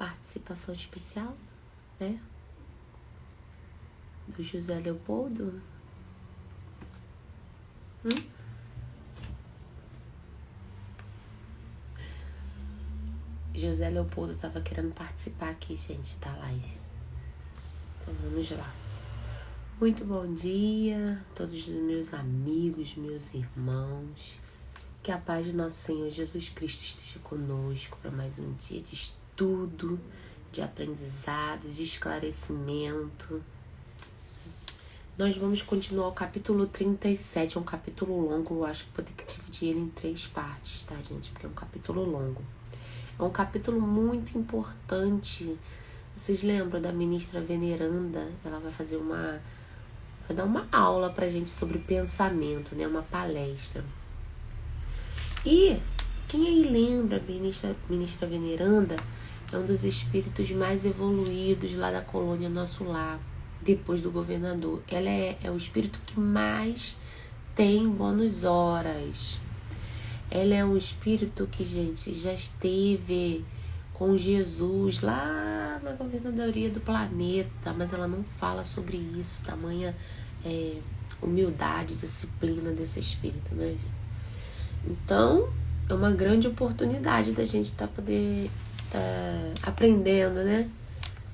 participação especial, né? Do José Leopoldo. José Leopoldo tava querendo participar aqui, gente, da live. Então vamos lá. Muito bom dia a todos os meus amigos, meus irmãos. Que a paz de nosso Senhor Jesus Cristo esteja conosco para mais um dia de estudo, de aprendizado, de esclarecimento. Nós vamos continuar o capítulo 37, é um capítulo longo, eu acho que vou ter que dividir ele em 3 partes, tá, gente? Porque é um capítulo longo. É um capítulo muito importante. Vocês lembram da ministra Veneranda? Ela vai dar uma aula pra gente sobre pensamento, né? Uma palestra. E quem aí lembra, a ministra Veneranda é um dos espíritos mais evoluídos lá da colônia Nosso Lar, depois do governador. Ela é o espírito que mais tem bônus horas. Ela é um espírito que, gente, já esteve com Jesus lá na governadoria do planeta, mas ela não fala sobre isso, tamanha humildade, disciplina desse espírito, né, gente? Então, é uma grande oportunidade da gente poder aprendendo, né,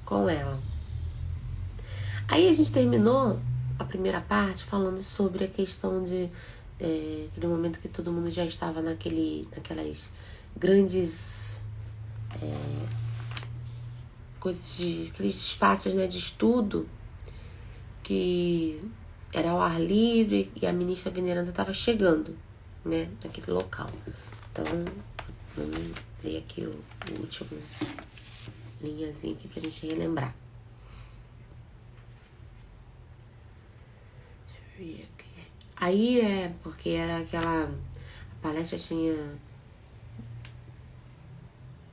com ela. Aí a gente terminou a primeira parte falando sobre a questão de aquele momento que todo mundo já estava naquelas grandes coisas, aqueles espaços, né, de estudo que era ao ar livre e a ministra Veneranda estava chegando, né, naquele local. Então, vamos ver aqui o último linhazinho aqui pra gente relembrar. Deixa eu ver aqui. Aí porque era a palestra tinha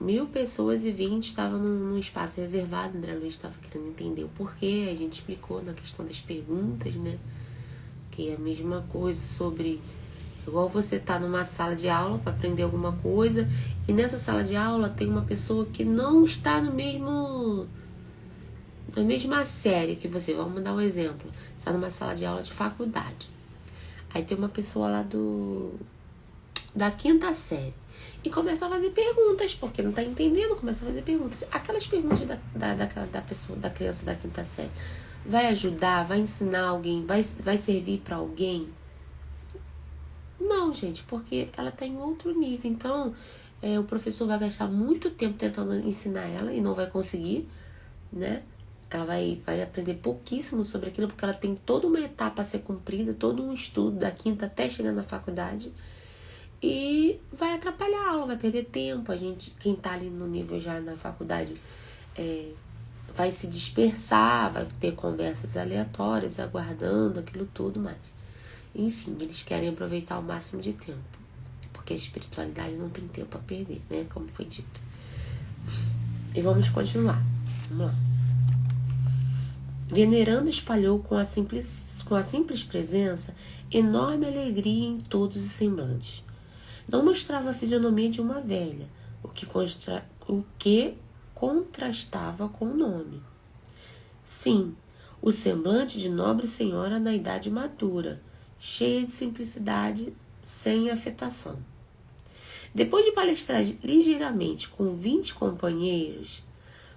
1.000 pessoas e 20 estavam num espaço reservado. André Luiz estava querendo entender o porquê. A gente explicou na questão das perguntas, né? Que é a mesma coisa sobre... Igual você tá numa sala de aula para aprender alguma coisa e nessa sala de aula tem uma pessoa que não está na mesma série que você. Vamos dar um exemplo. Você está numa sala de aula de faculdade. Aí tem uma pessoa lá da 5ª série e começa a fazer perguntas, porque não tá entendendo, começa a fazer perguntas. Aquelas perguntas da pessoa, da criança da 5ª série, vai ajudar, vai ensinar alguém, vai servir para alguém? Não, gente, porque ela tá em outro nível. Então, o professor vai gastar muito tempo tentando ensinar ela e não vai conseguir, né? Ela vai aprender pouquíssimo sobre aquilo, porque ela tem toda uma etapa a ser cumprida, todo um estudo da 5ª até chegar na faculdade. E vai atrapalhar a aula, vai perder tempo. Quem tá ali no nível já na faculdade, vai se dispersar, vai ter conversas aleatórias, aguardando aquilo tudo mais. Enfim, eles querem aproveitar o máximo de tempo, porque a espiritualidade não tem tempo a perder, né? Como foi dito. E vamos continuar. Vamos lá. Veneranda espalhou com a simples presença enorme alegria em todos os semblantes. Não mostrava a fisionomia de uma velha, o que contrastava com o nome. Sim, o semblante de nobre senhora na idade madura, cheia de simplicidade, sem afetação. Depois de palestrar ligeiramente com 20 companheiros,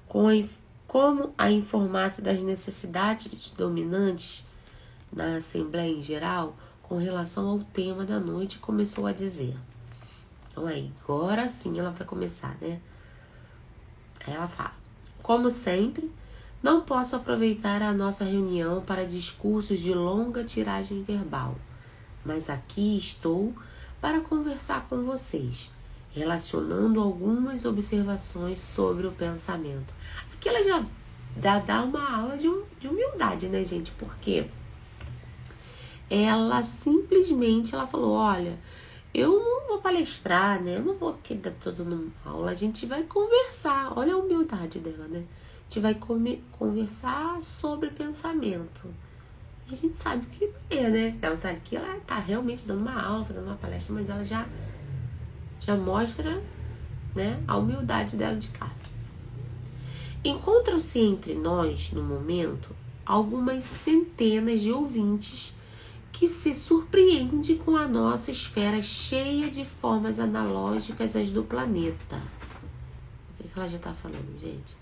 como a informasse das necessidades dominantes na Assembleia em geral, com relação ao tema da noite, começou a dizer. Então aí, agora sim ela vai começar, né? Aí ela fala: como sempre, não posso aproveitar a nossa reunião para discursos de longa tiragem verbal, mas aqui estou para conversar com vocês, relacionando algumas observações sobre o pensamento. Aqui ela já dá uma aula de humildade, né, gente? Porque ela simplesmente falou: olha, eu não vou palestrar, né? Eu não vou aqui dar toda uma aula, a gente vai conversar. Olha a humildade dela, né? A gente vai conversar sobre pensamento. E a gente sabe o que é, né? Ela tá aqui, ela tá realmente dando uma aula, fazendo uma palestra, mas ela já mostra, né, a humildade dela de cara. Encontram-se entre nós, no momento, algumas centenas de ouvintes que se surpreende com a nossa esfera cheia de formas analógicas às do planeta. O que ela já está falando, gente?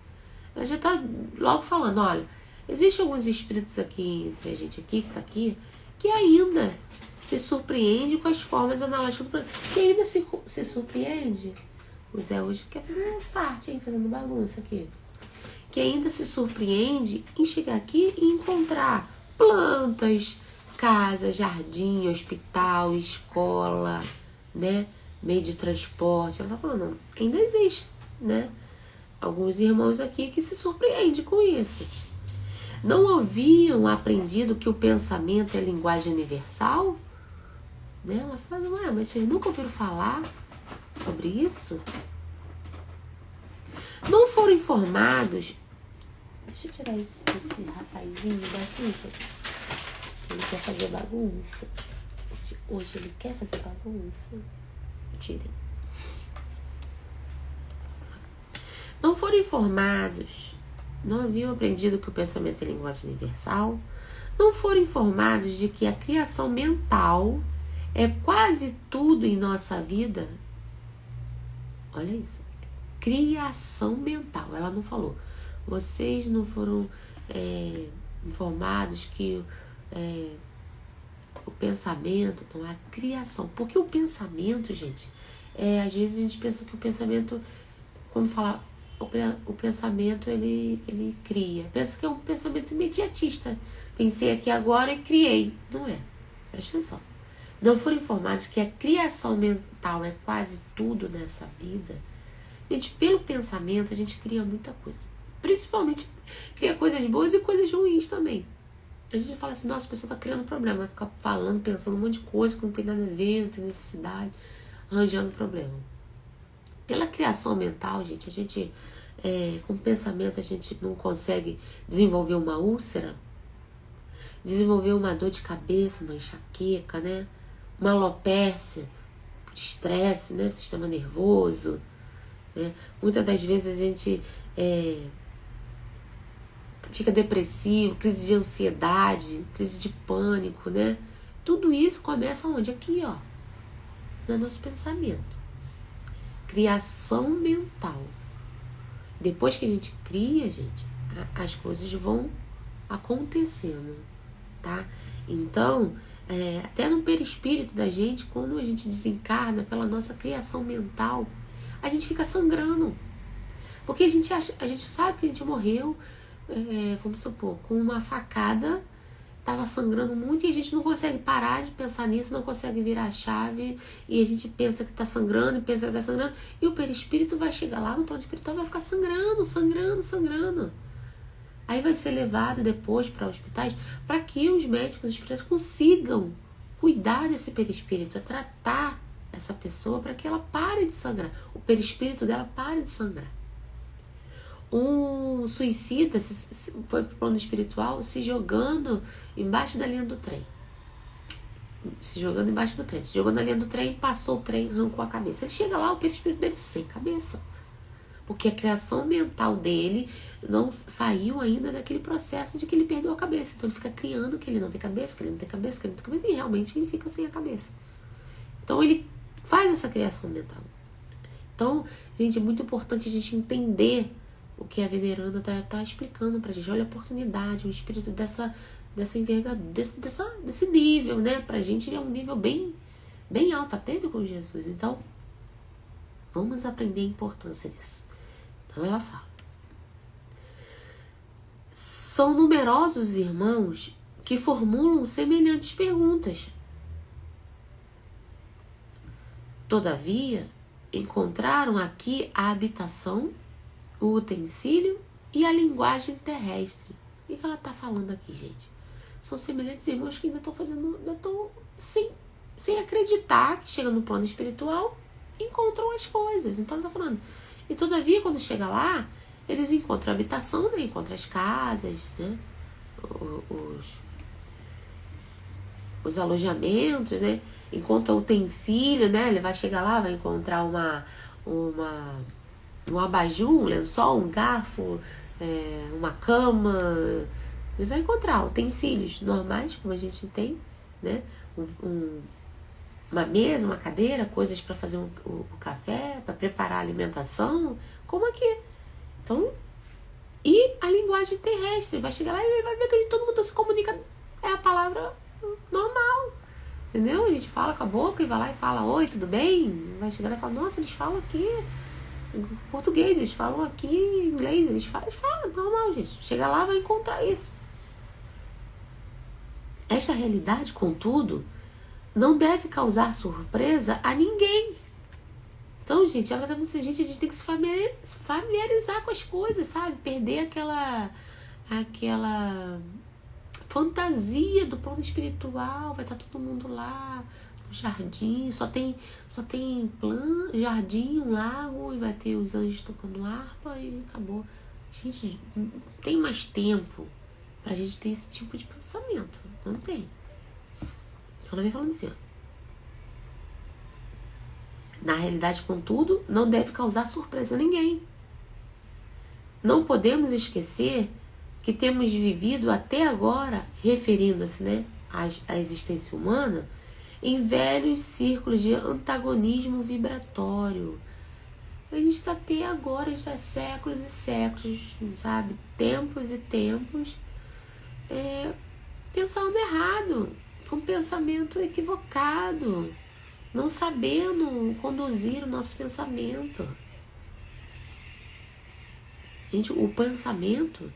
Ela já está logo falando, olha, existem alguns espíritos aqui, entre a gente aqui, que está aqui, que ainda se surpreende com as formas analógicas do planeta. Que ainda se surpreende. O Zé hoje quer fazer parte, hein, fazendo bagunça aqui. Que ainda se surpreende em chegar aqui e encontrar plantas, casa, jardim, hospital, escola, né? Meio de transporte. Ela tá falando, ainda existe, né? Alguns irmãos aqui que se surpreendem com isso. Não haviam aprendido que o pensamento é linguagem universal? Né? Ela fala, ué, mas vocês nunca ouviram falar sobre isso? Não foram informados. Deixa eu tirar esse rapazinho daqui, gente. Ele quer fazer bagunça. Hoje ele quer fazer bagunça. Tirem. Não foram informados. Não haviam aprendido que o pensamento é linguagem universal. Não foram informados de que a criação mental é quase tudo em nossa vida. Olha isso. Criação mental. Ela não falou. Vocês não foram informados que o pensamento, então a criação. Porque o pensamento, gente, às vezes a gente pensa que o pensamento, quando fala o pensamento, ele cria. Pensa que é um pensamento imediatista. Pensei aqui agora e criei. Não é. Presta atenção. Não foram informados que a criação mental é quase tudo nessa vida. Gente, pelo pensamento a gente cria muita coisa. Principalmente cria coisas boas e coisas ruins também. A gente fala assim, nossa, a pessoa tá criando problema. Vai ficar falando, pensando um monte de coisa que não tem nada a ver, não tem necessidade, arranjando problema. Pela criação mental, gente, a gente, com pensamento, a gente não consegue desenvolver uma úlcera, desenvolver uma dor de cabeça, uma enxaqueca, né? Uma alopécia, por estresse, né? Sistema nervoso, né? Muitas das vezes a gente fica depressivo, crise de ansiedade, crise de pânico, né? Tudo isso começa onde? Aqui, ó, no nosso pensamento. Criação mental. Depois que a gente cria, gente, as coisas vão acontecendo, tá? Então, até no perispírito da gente, quando a gente desencarna pela nossa criação mental, a gente fica sangrando. Porque a gente sabe que a gente morreu, vamos supor, com uma facada, tava sangrando muito e a gente não consegue parar de pensar nisso, não consegue virar a chave e a gente pensa que tá sangrando e pensa que tá sangrando e o perispírito vai chegar lá no plano espiritual e vai ficar sangrando. Aí vai ser levado depois para hospitais para que os médicos espirituais consigam cuidar desse perispírito, tratar essa pessoa para que ela pare de sangrar, o perispírito dela pare de sangrar. Um suicida foi pro plano espiritual se jogando embaixo da linha do trem. Se jogando na linha do trem, passou o trem, arrancou a cabeça. Ele chega lá, o perispírito dele sem cabeça. Porque a criação mental dele não saiu ainda daquele processo de que ele perdeu a cabeça. Então ele fica criando que ele não tem cabeça, e realmente ele fica sem a cabeça. Então ele faz essa criação mental. Então, gente, é muito importante a gente entender o que a veneranda tá explicando pra gente. Olha a oportunidade, o espírito dessa envergadura, desse nível, né? Pra gente ele é um nível bem alto, teve com Jesus. Então, vamos aprender a importância disso. Então ela fala: são numerosos os irmãos que formulam semelhantes perguntas. Todavia, encontraram aqui a habitação, o utensílio e a linguagem terrestre. O que ela está falando aqui, gente? São semelhantes irmãos que ainda estão sem acreditar que chegam no plano espiritual, encontram as coisas. Então ela está falando. E todavia, quando chega lá, eles encontram a habitação, né? Encontram as casas, né? Os alojamentos, né? Encontra o utensílio, né? Ele vai chegar lá, vai encontrar um abajur, um lençol, um garfo, uma cama. Ele vai encontrar utensílios normais, como a gente tem, né? Uma mesa, uma cadeira, coisas para fazer o café, para preparar a alimentação, como aqui. Então, e a linguagem terrestre, vai chegar lá e vai ver que todo mundo se comunica, é a palavra normal, entendeu? A gente fala com a boca e vai lá e fala, oi, tudo bem? Vai chegar lá e fala, nossa, eles falam aqui em português, eles falam aqui em inglês, eles falam normal, gente. Chega lá, vai encontrar isso. Esta realidade, contudo, não deve causar surpresa a ninguém. Então, gente, ela tá dizendo, gente, a gente tem que se familiarizar com as coisas, sabe? Perder aquela fantasia do plano espiritual, vai estar todo mundo lá no jardim, só tem jardim, um lago, e vai ter os anjos tocando harpa e acabou. Gente, não tem mais tempo pra gente ter esse tipo de pensamento. Não tem. Ela vem falando assim, ó. Na realidade, contudo, não deve causar surpresa a ninguém. Não podemos esquecer que temos vivido até agora, referindo-se, né, à existência humana, em velhos círculos de antagonismo vibratório. A gente está até agora, a gente está séculos e séculos, sabe? Tempos e tempos, pensando errado, com pensamento equivocado, não sabendo conduzir o nosso pensamento. Gente, o pensamento,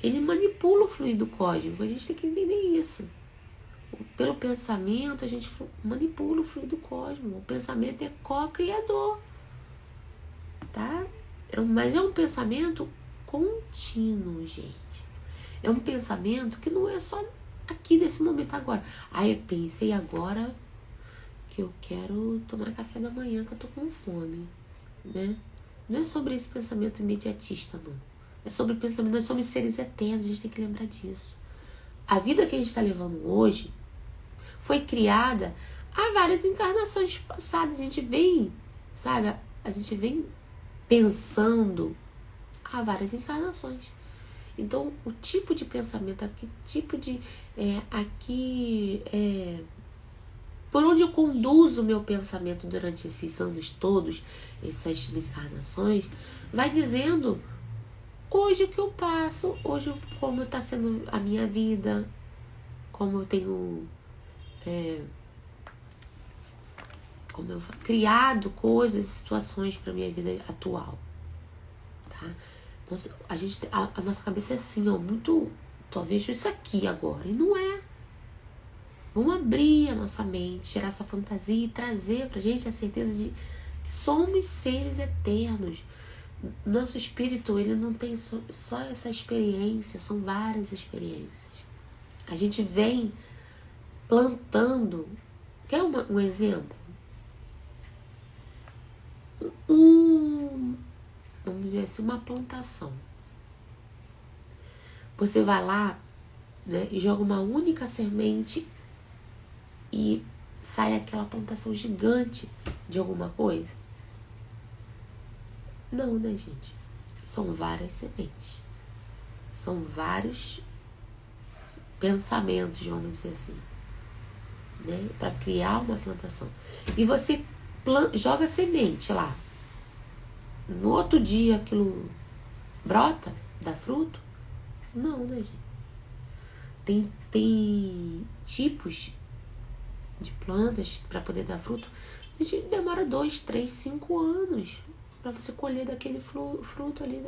ele manipula o fluido cósmico, a gente tem que entender isso. Pelo pensamento, a gente manipula o fluido cósmico. O pensamento é co-criador, tá? Mas é um pensamento contínuo, gente. É um pensamento que não é só aqui nesse momento agora. Eu pensei agora que eu quero tomar café da manhã, que eu tô com fome, né? Não é sobre esse pensamento imediatista, não. É sobre o pensamento, nós somos seres eternos, a gente tem que lembrar disso. A vida que a gente está levando hoje foi criada há várias encarnações passadas. A gente vem, sabe? A gente vem pensando há várias encarnações. Então, o tipo de pensamento, por onde eu conduzo o meu pensamento durante esses anos todos, essas encarnações, vai dizendo hoje o que eu passo, hoje como está sendo a minha vida, como eu tenho criado coisas e situações para minha vida atual, tá? Nossa, a nossa cabeça é assim, ó, muito, só vejo isso aqui agora, e não é. Vamos abrir a nossa mente, tirar essa fantasia e trazer pra gente a certeza de que somos seres eternos. Nosso espírito, ele não tem só essa experiência, são várias experiências. A gente vem plantando. Quer um exemplo? Vamos dizer assim, uma plantação. Você vai lá, né, e joga uma única semente e sai aquela plantação gigante de alguma coisa? Não, né, gente? São várias sementes. São vários pensamentos, vamos dizer assim, né, para criar uma plantação. E você joga semente lá. No outro dia aquilo brota, dá fruto? Não, né, gente? Tem tipos de plantas para poder dar fruto. A gente demora 2, 3, 5 anos para você colher daquele fruto ali,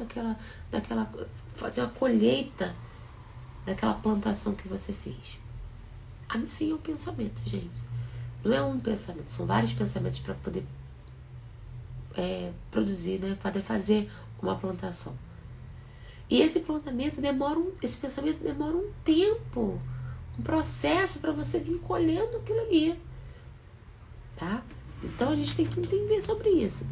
daquela fazer uma colheita daquela plantação que você fez. Assim é o pensamento, gente. Não é um pensamento, são vários pensamentos para poder produzir, né, poder fazer uma plantação. E esse pensamento demora um tempo, um processo para você vir colhendo aquilo ali, tá? Então a gente tem que entender sobre isso.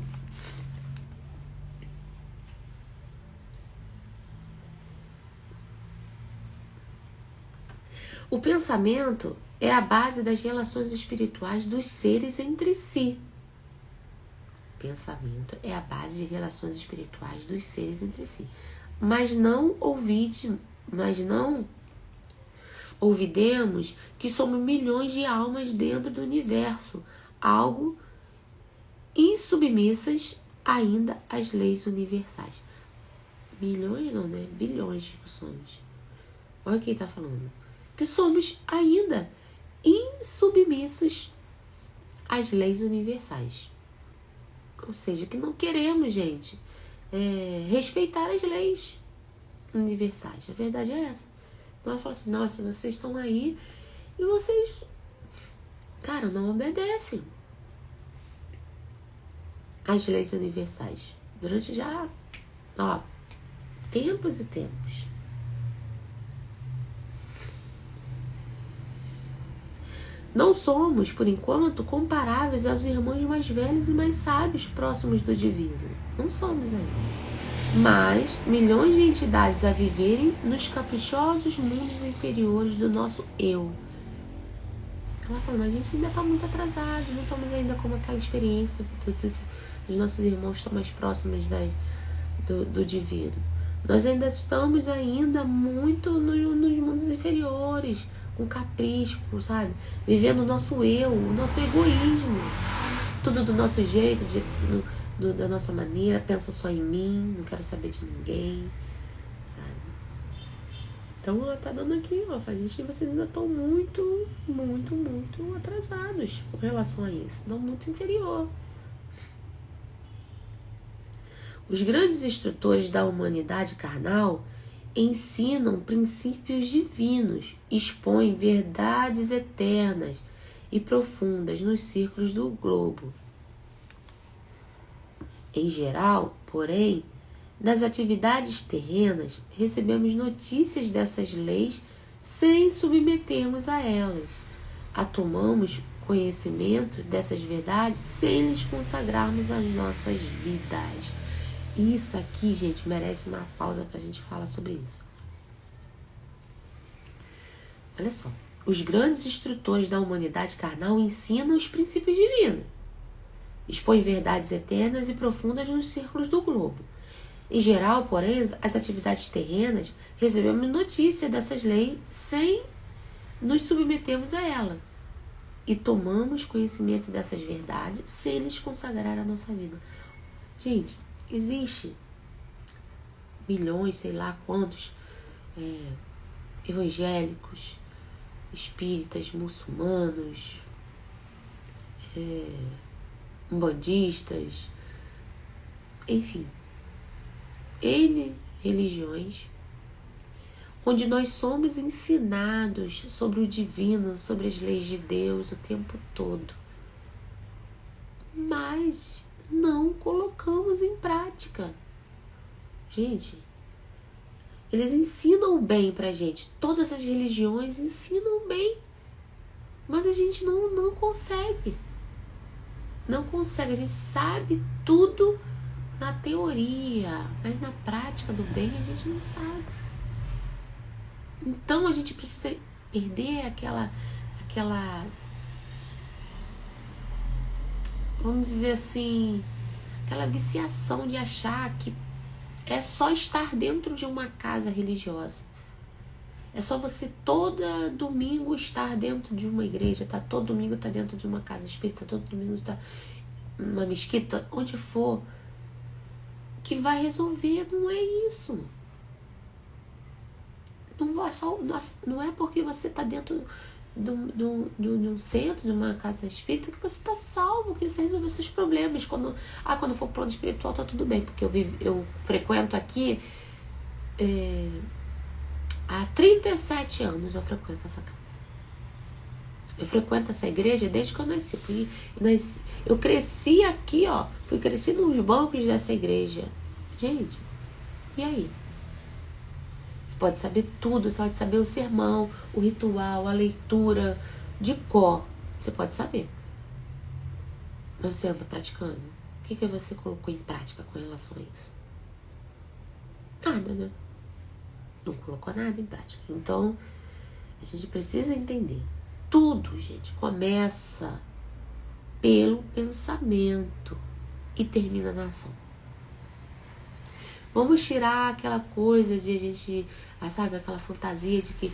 O pensamento é a base das relações espirituais dos seres entre si. Pensamento é a base de relações espirituais dos seres entre si. mas não ouvidemos que somos milhões de almas dentro do universo, algo insubmissas ainda às leis universais. Milhões não, né? Bilhões que somos. Olha quem está falando. Que somos ainda insubmissos às leis universais. Ou seja, que não queremos, gente, respeitar as leis universais. A verdade é essa. Então ela fala assim, nossa, vocês estão aí e vocês, cara, não obedecem às leis universais. Durante já, tempos e tempos. Não somos, por enquanto, comparáveis aos irmãos mais velhos e mais sábios próximos do divino. Não somos ainda. Mas milhões de entidades a viverem nos caprichosos mundos inferiores do nosso eu. Ela falando, a gente ainda está muito atrasado, não estamos ainda com aquela experiência dos nossos irmãos que estão mais próximos do divino. Nós ainda estamos muito nos mundos inferiores, com capricho, sabe? Vivendo o nosso eu, o nosso egoísmo. Tudo do nosso jeito, da nossa maneira, pensa só em mim, não quero saber de ninguém, sabe? Então ela tá dando aqui, ó, a gente, vocês ainda estão muito, muito, muito atrasados com relação a isso, estão muito inferior. Os grandes instrutores da humanidade carnal ensinam princípios divinos, expõem verdades eternas e profundas nos círculos do globo. Em geral, porém, nas atividades terrenas, recebemos notícias dessas leis sem submetermos a elas. Tomamos conhecimento dessas verdades sem lhes consagrarmos as nossas vidas. Isso aqui, gente, merece uma pausa para a gente falar sobre isso. Olha só. Os grandes instrutores da humanidade carnal ensinam os princípios divinos. Expõe verdades eternas e profundas nos círculos do globo. Em geral, porém, as atividades terrenas recebemos notícia dessas leis sem nos submetermos a ela. E tomamos conhecimento dessas verdades sem lhes consagrar a nossa vida. Gente, existe milhões, sei lá quantos, evangélicos, espíritas, muçulmanos, umbandistas, enfim, N religiões, onde nós somos ensinados sobre o divino, sobre as leis de Deus o tempo todo, mas não colocamos em prática. Gente, eles ensinam bem pra gente, todas as religiões ensinam bem, mas a gente não consegue. Não consegue, a gente sabe tudo na teoria, mas na prática do bem a gente não sabe. Então a gente precisa perder aquela vamos dizer assim, aquela viciação de achar que é só estar dentro de uma casa religiosa. É só você todo domingo estar dentro de uma igreja, todo domingo tá dentro de uma casa espírita, todo domingo tá numa mesquita, onde for, que vai resolver. Não é isso. Não é porque você tá dentro de um centro, de uma casa espírita, que você tá salvo, que você resolveu seus problemas. Quando for pro plano espiritual tá tudo bem, porque eu frequento aqui há 37 anos eu frequento essa casa. Eu frequento essa igreja desde que eu nasci. Eu cresci aqui, ó. Cresci nos bancos dessa igreja. Gente, e aí? Você pode saber tudo, você pode saber o sermão, o ritual, a leitura de cor. Você pode saber. Mas você anda praticando? O que você colocou em prática com relação a isso? Nada, né? Não colocou nada em prática. Então, a gente precisa entender. Tudo, gente, começa pelo pensamento e termina na ação. Vamos tirar aquela coisa de a gente, sabe, aquela fantasia de que,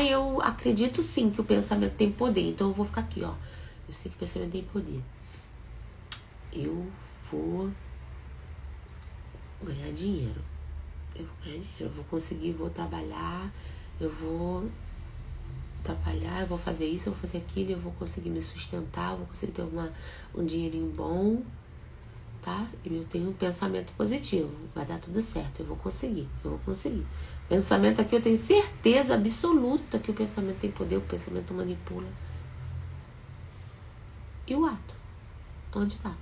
eu acredito sim que o pensamento tem poder, então eu vou ficar aqui, ó. Eu sei que o pensamento tem poder. Eu vou ganhar dinheiro. Eu vou conseguir, vou trabalhar, eu vou fazer isso, eu vou fazer aquilo, eu vou conseguir me sustentar, eu vou conseguir ter um dinheirinho bom, tá? E eu tenho um pensamento positivo, vai dar tudo certo, eu vou conseguir. Pensamento aqui eu tenho certeza absoluta que o pensamento tem poder, o pensamento manipula. E o ato? Onde tá?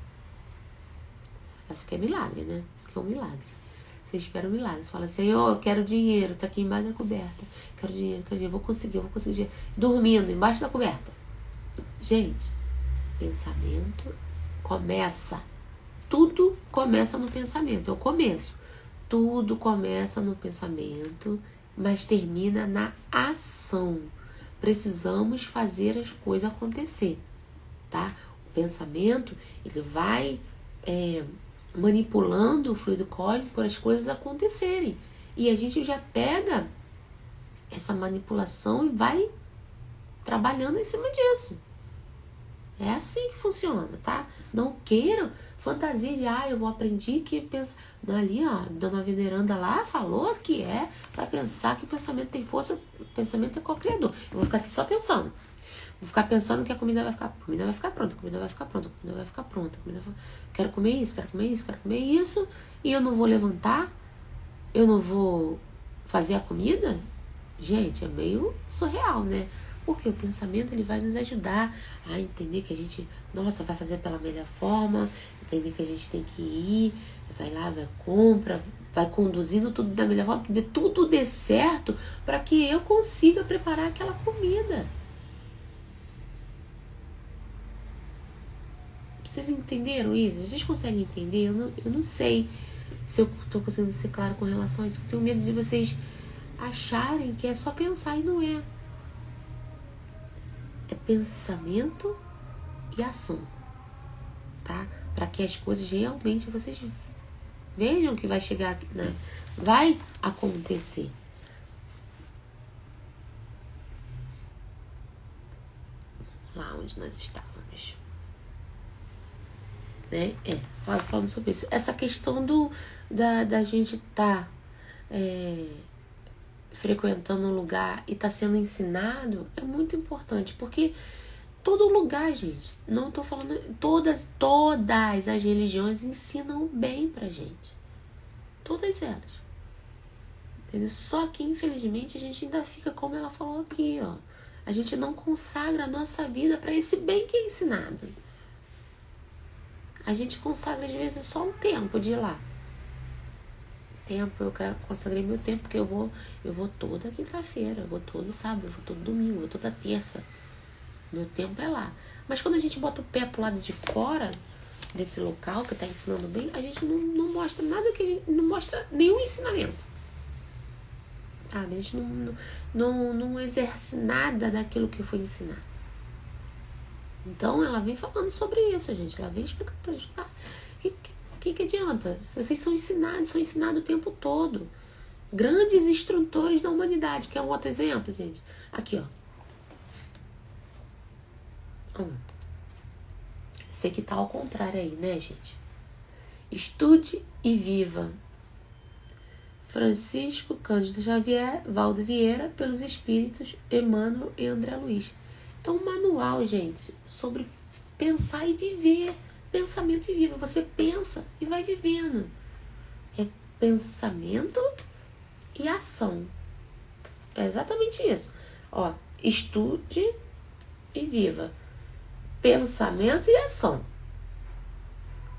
Isso aqui é milagre, né? Isso aqui é um milagre. Você espera um milagre. Você fala assim, eu quero dinheiro, tá aqui embaixo da coberta. Quero dinheiro, vou conseguir dinheiro. Dormindo, embaixo da coberta. Gente, pensamento começa. Tudo começa no pensamento, é o começo. Tudo começa no pensamento, mas termina na ação. Precisamos fazer as coisas acontecer, tá? O pensamento, ele vai manipulando o fluido cósmico para as coisas acontecerem. E a gente já pega essa manipulação e vai trabalhando em cima disso. É assim que funciona, tá? Não queiram fantasia de, eu aprendi que pensa. Não, ali, ó, Dona Veneranda lá falou que é para pensar que o pensamento tem força, o pensamento é co-criador. Eu vou ficar aqui só pensando. Vou ficar pensando que a comida vai ficar pronta, Quero comer isso, e eu não vou levantar, eu não vou fazer a comida. Gente, é meio surreal, né? Porque o pensamento, ele vai nos ajudar a entender que a gente, vai fazer pela melhor forma, entender que a gente tem que ir, vai lá, vai compra, vai conduzindo tudo da melhor forma, que tudo dê certo para que eu consiga preparar aquela comida. Vocês entenderam isso? Vocês conseguem entender? Eu não sei se eu tô conseguindo ser claro com relação a isso. Eu tenho medo de vocês acharem que é só pensar e não é. É pensamento e ação, tá? Para que as coisas realmente vocês vejam que vai chegar, né? Vai acontecer. Lá onde nós estávamos. Né? Falando sobre isso. Essa questão da gente estar frequentando um lugar e tá sendo ensinado é muito importante, porque todo lugar, gente, não tô falando, todas as religiões ensinam bem pra gente, todas elas, entendeu? Só que infelizmente a gente ainda fica, como ela falou aqui, ó, a gente não consagra a nossa vida para esse bem que é ensinado. A gente consagra às vezes só um tempo de ir lá. Eu consagrei meu tempo, porque eu vou toda quinta-feira, eu vou todo sábado, eu vou todo domingo, eu vou toda terça. Meu tempo é lá. Mas quando a gente bota o pé pro lado de fora desse local que tá ensinando bem, a gente não mostra nada, que a gente não mostra nenhum ensinamento. A gente não exerce nada daquilo que foi ensinado. Então ela vem falando sobre isso, gente. Ela vem explicando pra gente. Que adianta? Vocês são ensinados o tempo todo. Grandes instrutores da humanidade. Quer um outro exemplo, gente? Aqui, ó. Sei que tá ao contrário aí, né, gente? Estude e viva. Francisco Cândido Xavier, Valdo Vieira, pelos espíritos Emmanuel e André Luiz. É um manual, gente, sobre pensar e viver. Pensamento e viva. Você pensa e vai vivendo. É pensamento e ação. É exatamente isso. Ó, estude e viva. Pensamento e ação.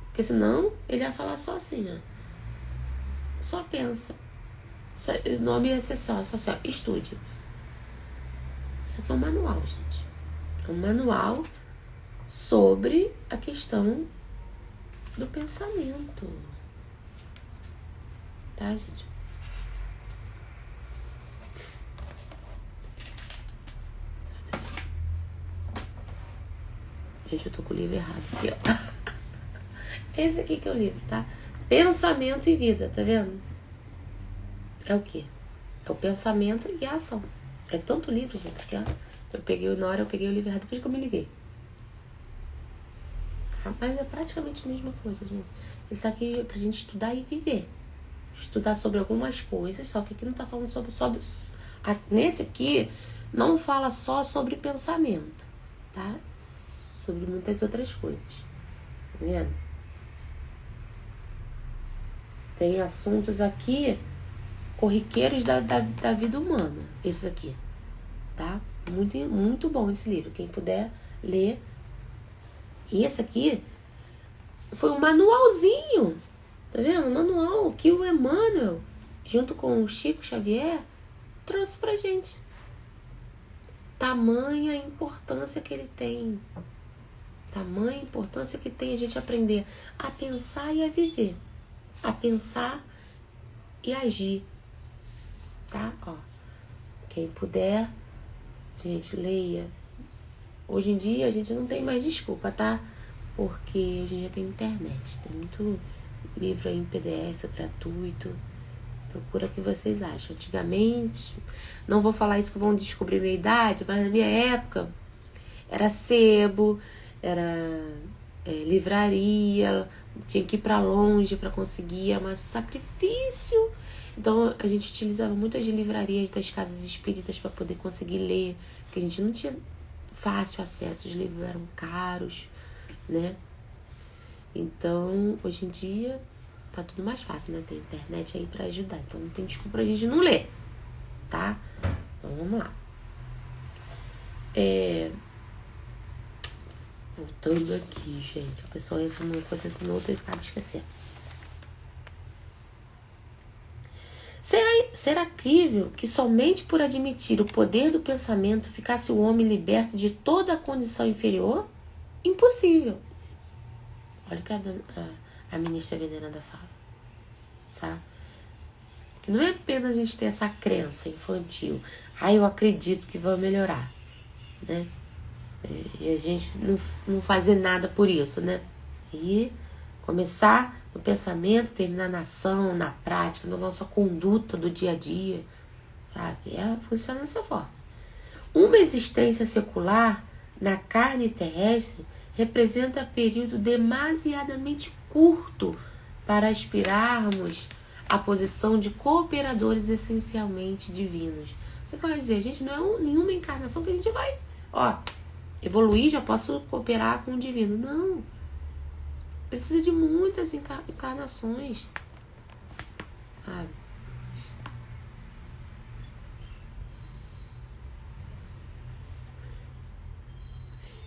Porque senão ele ia falar só assim, ó. Só pensa. O nome ia ser só estude. Isso aqui é um manual, gente. É um manual sobre a questão do pensamento. Tá, gente? Gente, eu tô com o livro errado aqui, ó. Esse aqui que é o livro, tá? Pensamento e vida, tá vendo? é o quê? É o pensamento e a ação. É tanto livro, gente, que eu peguei o livro errado depois que eu me liguei. Mas é praticamente a mesma coisa, gente. Ele tá aqui pra gente estudar e viver. Estudar sobre algumas coisas, só que aqui não tá falando sobre nesse aqui, não fala só sobre pensamento, tá? Sobre muitas outras coisas. Tá vendo? Tem assuntos aqui corriqueiros da vida humana. Esse aqui, tá? Muito, muito bom esse livro. Quem puder ler. E esse aqui foi um manualzinho. Tá vendo? Um manual que o Emmanuel, junto com o Chico Xavier, trouxe pra gente. Tamanha importância que ele tem. Tamanha importância que tem a gente aprender a pensar e a viver. A pensar e agir. Tá? Ó. Quem puder, gente, leia. Hoje em dia a gente não tem mais desculpa, tá? Porque hoje em dia tem internet. Tem muito livro aí em PDF gratuito. Procura o que vocês acham. Antigamente, não vou falar isso que vão descobrir minha idade, mas na minha época era sebo, era livraria, tinha que ir pra longe para conseguir, era um sacrifício. Então a gente utilizava muitas livrarias das casas espíritas para poder conseguir ler, porque a gente não tinha fácil acesso, os livros eram caros, né? Então, hoje em dia, tá tudo mais fácil, né? Tem internet aí pra ajudar. Então, não tem desculpa pra gente não ler, tá? Então, vamos lá. Voltando aqui, gente. A pessoa entra numa coisa, entra na outra e acaba esquecendo. Será crível que somente por admitir o poder do pensamento ficasse o homem liberto de toda a condição inferior? Impossível. Olha o que a ministra veneranda fala. Tá? Que não é apenas a gente ter essa crença infantil. Eu acredito que vai melhorar. Né? E a gente não fazer nada por isso, né? E começar no pensamento, terminar na ação, na prática, na nossa conduta do dia a dia, sabe? Funciona dessa forma. Uma existência secular na carne terrestre representa período demasiadamente curto para aspirarmos à posição de cooperadores essencialmente divinos. O que quer dizer? A gente não é nenhuma encarnação que a gente vai, evoluir, já posso cooperar com o divino. Não. Precisa de muitas encarnações. Sabe?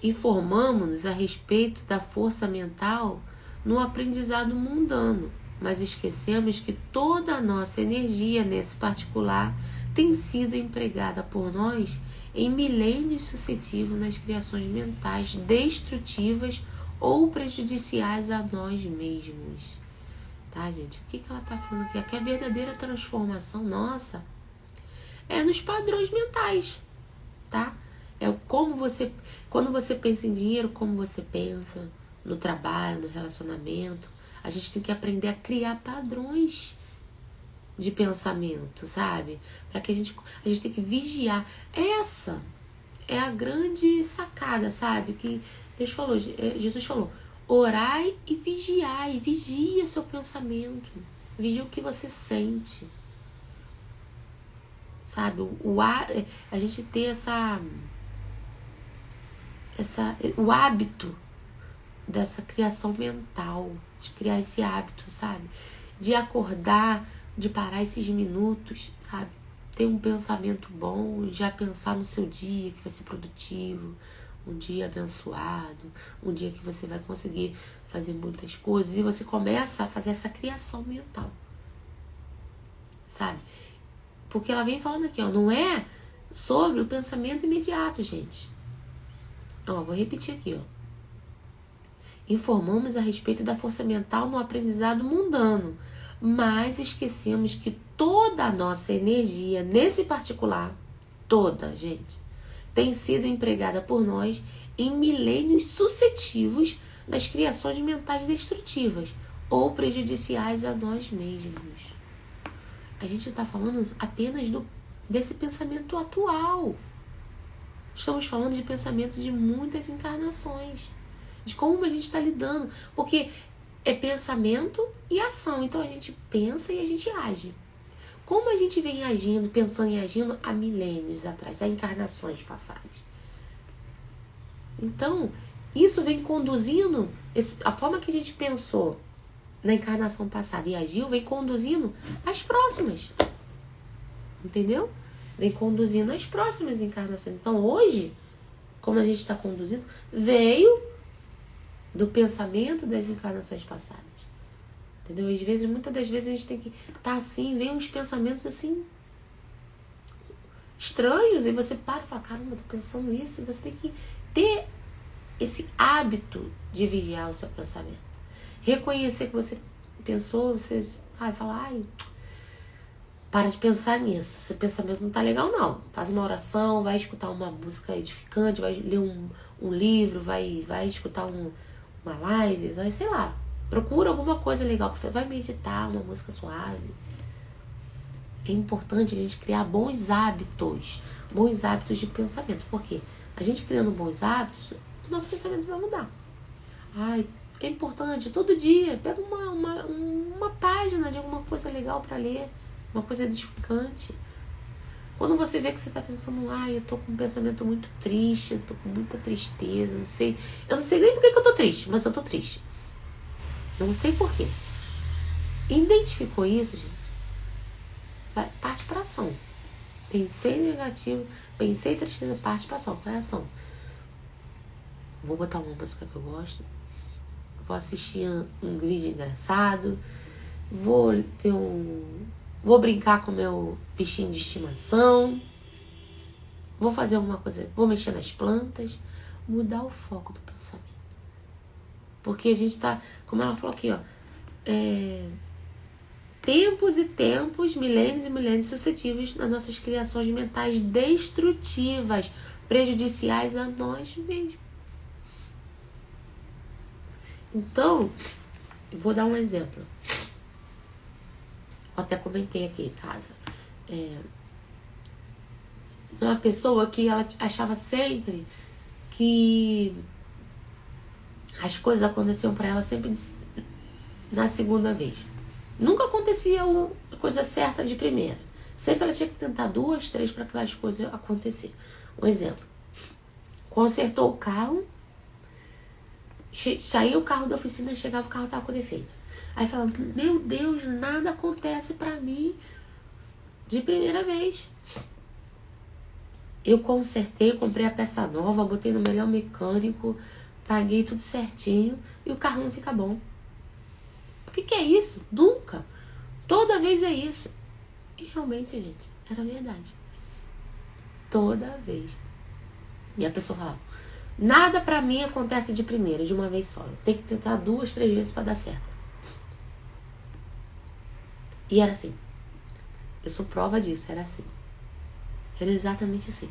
Informamos-nos a respeito da força mental no aprendizado mundano, mas esquecemos que toda a nossa energia nesse particular tem sido empregada por nós em milênios sucessivos nas criações mentais destrutivas ou prejudiciais a nós mesmos. Tá, gente? O que ela tá falando aqui? Aqui a verdadeira transformação nossa é nos padrões mentais, tá? É como você, quando você pensa em dinheiro, como você pensa no trabalho, no relacionamento. A gente tem que aprender a criar padrões de pensamento, sabe? Para que a gente tem que vigiar. Essa é a grande sacada, sabe? Que Deus falou, Jesus falou: orai e vigiai. Vigia seu pensamento. Vigia o que você sente. Sabe? A gente ter o hábito dessa criação mental, de criar esse hábito, sabe? De acordar, de parar esses minutos, sabe? Ter um pensamento bom, já pensar no seu dia, que vai ser produtivo, um dia abençoado, um dia que você vai conseguir fazer muitas coisas, e você começa a fazer essa criação mental, sabe? Porque ela vem falando aqui, não é sobre o pensamento imediato, gente. Vou repetir aqui, Informamos a respeito da força mental no aprendizado mundano, mas esquecemos que toda a nossa energia, nesse particular, toda, gente, tem sido empregada por nós em milênios sucessivos nas criações mentais destrutivas ou prejudiciais a nós mesmos. a gente está falando apenas desse pensamento atual. Estamos falando de pensamento de muitas encarnações, de como a gente está lidando, porque é pensamento e ação. Então a gente pensa e a gente age. Como a gente vem agindo, pensando e agindo há milênios atrás, há encarnações passadas. Então, isso vem conduzindo, a forma que a gente pensou na encarnação passada e agiu, vem conduzindo as próximas. Entendeu? Vem conduzindo as próximas encarnações. Então, hoje, como a gente está conduzindo, veio do pensamento das encarnações passadas. Entendeu? Às vezes, muitas das vezes a gente tem que estar assim, vem uns pensamentos assim estranhos e você para e fala, caramba, eu tô pensando isso. E você tem que ter esse hábito de vigiar o seu pensamento. Reconhecer que você pensou, você fala, ai, para de pensar nisso. Seu pensamento não tá legal, não. Faz uma oração, vai escutar uma música edificante, vai ler um livro, vai escutar uma live, vai, sei lá. Procura alguma coisa legal pra você. Vai meditar, uma música suave. É importante a gente criar bons hábitos de pensamento. Por quê? A gente criando bons hábitos, o nosso pensamento vai mudar. Ai, é importante, todo dia, pega uma página de alguma coisa legal para ler, uma coisa edificante. Quando você vê que você tá pensando, ai, eu tô com um pensamento muito triste, eu tô com muita tristeza, eu não sei nem por que eu tô triste, mas eu tô triste. Não sei por quê. Identificou isso, gente? Parte pra ação. Pensei negativo, pensei tristeza, parte pra ação. Qual é a ação? Vou botar uma música que eu gosto, vou assistir um vídeo engraçado, vou brincar com meu bichinho de estimação, vou fazer alguma coisa, vou mexer nas plantas, mudar o foco do pensamento. Porque a gente tá, como ela falou aqui, ó, tempos e tempos, milênios e milênios suscetíveis nas nossas criações mentais destrutivas, prejudiciais a nós mesmos. Então, vou dar um exemplo. Eu até comentei aqui em casa. Uma pessoa que ela achava sempre que as coisas aconteciam para ela sempre na segunda vez. Nunca acontecia a coisa certa de primeira. Sempre ela tinha que tentar 2, 3 para aquelas coisas acontecer. Um exemplo. Consertou o carro, saiu o carro da oficina, chegava, o carro estava com defeito. Aí falava, meu Deus, nada acontece pra mim de primeira vez. Eu consertei, comprei a peça nova, botei no melhor mecânico, paguei tudo certinho e o carro não fica bom. O que é isso? Nunca. Toda vez é isso. E realmente, gente, era verdade. Toda vez. E a pessoa falava, nada pra mim acontece de primeira, de uma vez só. Eu tenho que tentar 2, 3 vezes pra dar certo. E era assim. Eu sou prova disso, era assim. Era exatamente assim.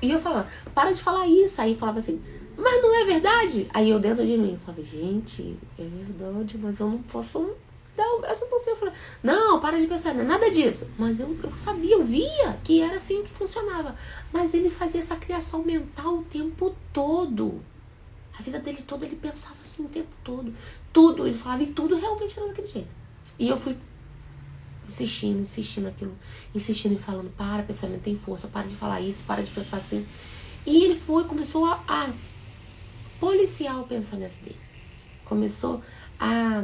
E eu falava, para de falar isso. Aí falava assim, mas não é verdade? Aí eu dentro de mim falava, gente, é verdade, mas eu não posso dar o braço a torcer. Eu falei, não, para de pensar, não é nada disso. Mas eu sabia, eu via que era assim que funcionava. Mas ele fazia essa criação mental o tempo todo. A vida dele toda, ele pensava assim o tempo todo. Tudo, ele falava, e tudo realmente era daquele jeito. E eu fui insistindo aquilo, insistindo e falando, pensamento tem força, para de falar isso, para de pensar assim. E ele começou a policiar o pensamento dele. Começou a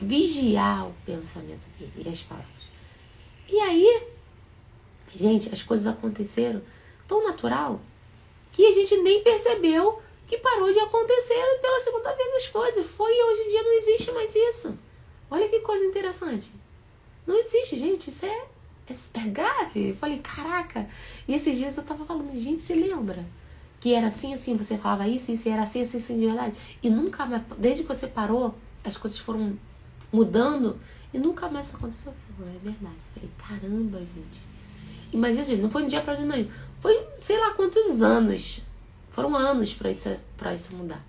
vigiar o pensamento dele e as palavras. E aí, gente, as coisas aconteceram tão natural que a gente nem percebeu que parou de acontecer pela segunda vez as coisas. Hoje em dia não existe mais isso. Olha que coisa interessante. Não existe, gente, isso é grave. Eu falei, caraca. E esses dias eu tava falando, gente, você lembra? Que era assim, você falava isso, e era assim, de verdade. E nunca mais, desde que você parou, as coisas foram mudando e nunca mais isso aconteceu. Eu falei, é verdade. Eu falei, caramba, gente. Imagina, gente, não foi um dia pra não. Foi sei lá quantos anos. Foram anos pra isso mudar.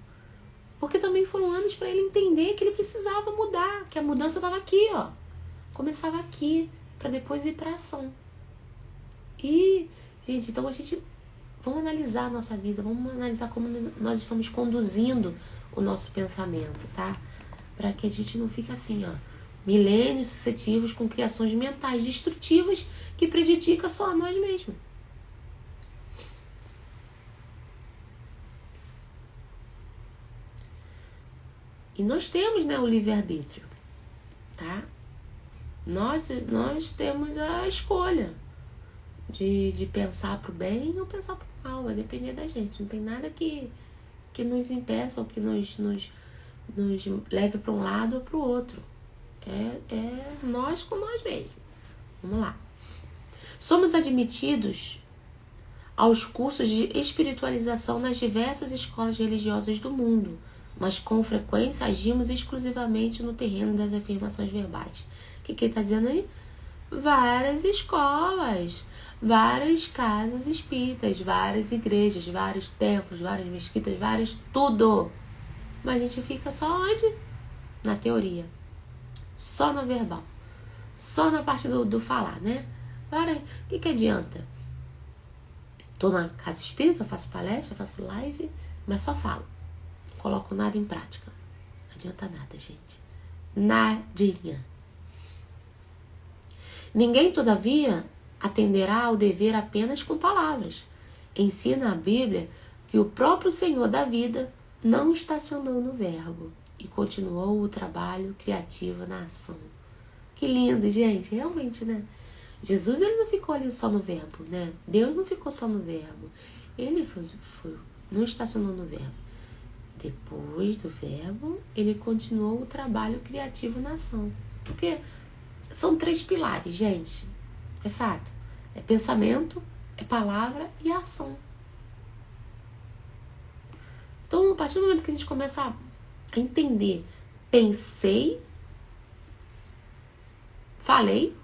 Porque também foram anos pra ele entender que ele precisava mudar, que a mudança tava aqui, ó. Começava aqui. para depois ir para ação. E, gente, então vamos analisar a nossa vida, vamos analisar como nós estamos conduzindo o nosso pensamento, tá? Para que a gente não fique assim, ó, milênios sucessivos com criações mentais destrutivas que prejudicam só a nós mesmos. E nós temos, né, o livre-arbítrio, tá? Nós temos a escolha de pensar pro bem ou pensar pro mal, vai depender da gente. Não tem nada que nos impeça ou que nos leve para um lado ou para o outro. É nós com nós mesmos. Vamos lá. Somos admitidos aos cursos de espiritualização nas diversas escolas religiosas do mundo, mas com frequência agimos exclusivamente no terreno das afirmações verbais. O que ele está dizendo aí? Várias escolas, várias casas espíritas, várias igrejas, vários templos, várias mesquitas, vários tudo. Mas a gente fica só onde? Na teoria. Só no verbal. Só na parte do falar, né? O que adianta? Tô na casa espírita, faço palestra, faço live, mas só falo. Não coloco nada em prática. Não adianta nada, gente. Nadinha. Ninguém, todavia, atenderá ao dever apenas com palavras. Ensina a Bíblia que o próprio Senhor da vida não estacionou no verbo e continuou o trabalho criativo na ação. Que lindo, gente. Realmente, né? Jesus, ele não ficou ali só no verbo, né? Deus não ficou só no verbo. Ele não estacionou no verbo. Depois do verbo, ele continuou o trabalho criativo na ação. Porque são 3 pilares, gente. É fato. É pensamento, é palavra e ação. Então, a partir do momento que a gente começa a entender, pensei, falei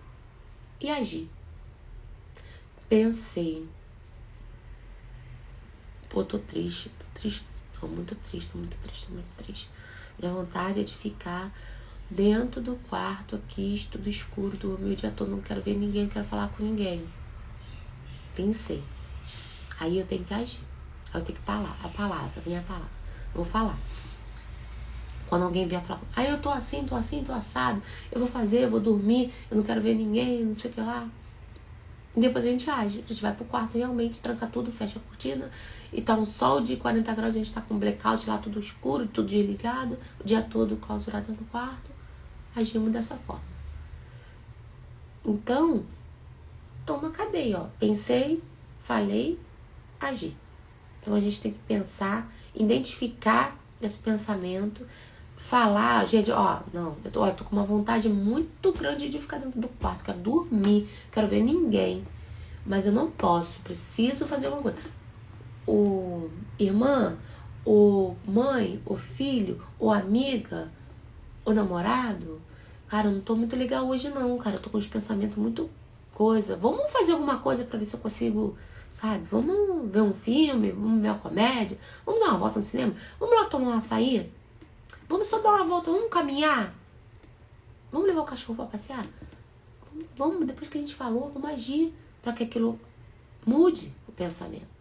e agi. Pensei. Pô, tô triste, tô muito triste. Minha vontade é de ficar dentro do quarto aqui, tudo escuro, dormir o dia todo, não quero ver ninguém, não quero falar com ninguém. Pensei. Aí eu tenho que agir. Aí eu tenho que falar. A palavra. Eu vou falar. Quando alguém vier falar, eu tô assim, tô assado, eu vou fazer, eu vou dormir, eu não quero ver ninguém, não sei o que lá. E depois a gente age. A gente vai pro quarto realmente, tranca tudo, fecha a cortina. E tá um sol de 40 graus, a gente tá com um blackout lá, tudo escuro, tudo desligado, o dia todo clausurado dentro do quarto. Agimos dessa forma. Então, é uma cadeia, ó. Pensei, falei, agi. Então a gente tem que pensar, identificar esse pensamento, falar, gente, eu tô com uma vontade muito grande de ficar dentro do quarto, quero dormir, quero ver ninguém, mas eu não posso, preciso fazer alguma coisa. O irmã, o mãe, o filho, o amiga, o namorado, cara, eu não tô muito legal hoje não, cara, eu tô com os pensamentos muito coisa, vamos fazer alguma coisa pra ver se eu consigo, sabe, vamos ver um filme, vamos ver uma comédia, vamos dar uma volta no cinema, vamos lá tomar um açaí, vamos só dar uma volta, vamos caminhar, vamos levar o cachorro pra passear, vamos, depois que a gente falou, vamos agir pra que aquilo mude o pensamento.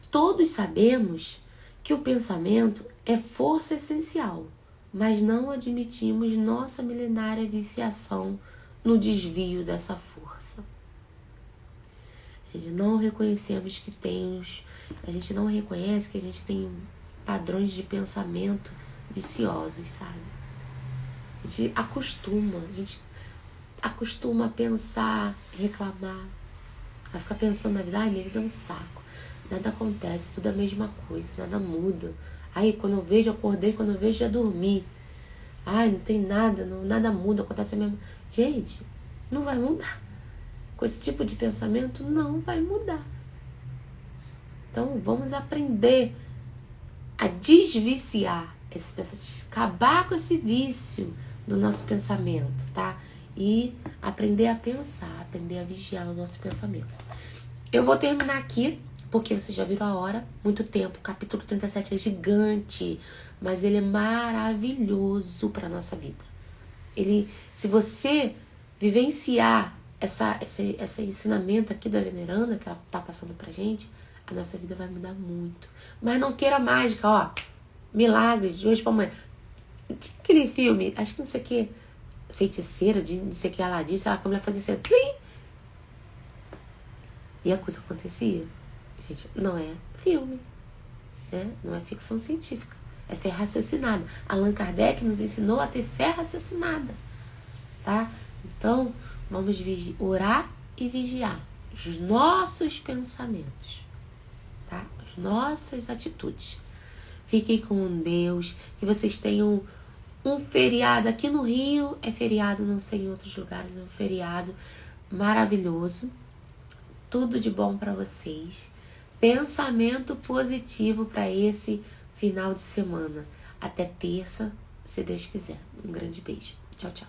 Todos sabemos que o pensamento é força essencial, mas não admitimos nossa milenária viciação no desvio dessa força. A gente não reconhecemos que a gente não reconhece que a gente tem padrões de pensamento viciosos, sabe? A gente acostuma a pensar, reclamar, a ficar pensando na vida, minha vida é um saco, nada acontece, tudo é a mesma coisa, nada muda. Aí quando eu vejo, eu acordei, quando eu vejo, já dormi. Não tem nada, nada muda, acontece a mesma. Gente, não vai mudar. Com esse tipo de pensamento, não vai mudar. Então, vamos aprender a desviciar esse pensamento, acabar com esse vício do nosso pensamento, tá? E aprender a pensar, aprender a vigiar o nosso pensamento. Eu vou terminar aqui, porque vocês já viram a hora, muito tempo. O capítulo 37 é gigante, mas ele é maravilhoso para a nossa vida. Se você vivenciar esse ensinamento aqui da veneranda que ela tá passando pra gente, a nossa vida vai mudar muito. Mas não queira mágica, ó. Milagres de hoje pra amanhã. Tinha aquele filme, acho que não sei o que, feiticeira, de não sei o que ela disse, ela, a mulher fazia assim, plim! E a coisa acontecia. Gente, não é filme, né? Não é ficção científica. É fé raciocinada. Allan Kardec nos ensinou a ter fé raciocinada, tá? Então, vamos orar e vigiar os nossos pensamentos, tá? As nossas atitudes. Fiquem com Deus, que vocês tenham um feriado. Aqui no Rio é feriado, não sei em outros lugares, é um feriado maravilhoso. Tudo de bom para vocês. Pensamento positivo para esse final de semana. Até terça, se Deus quiser. Um grande beijo. Tchau, tchau.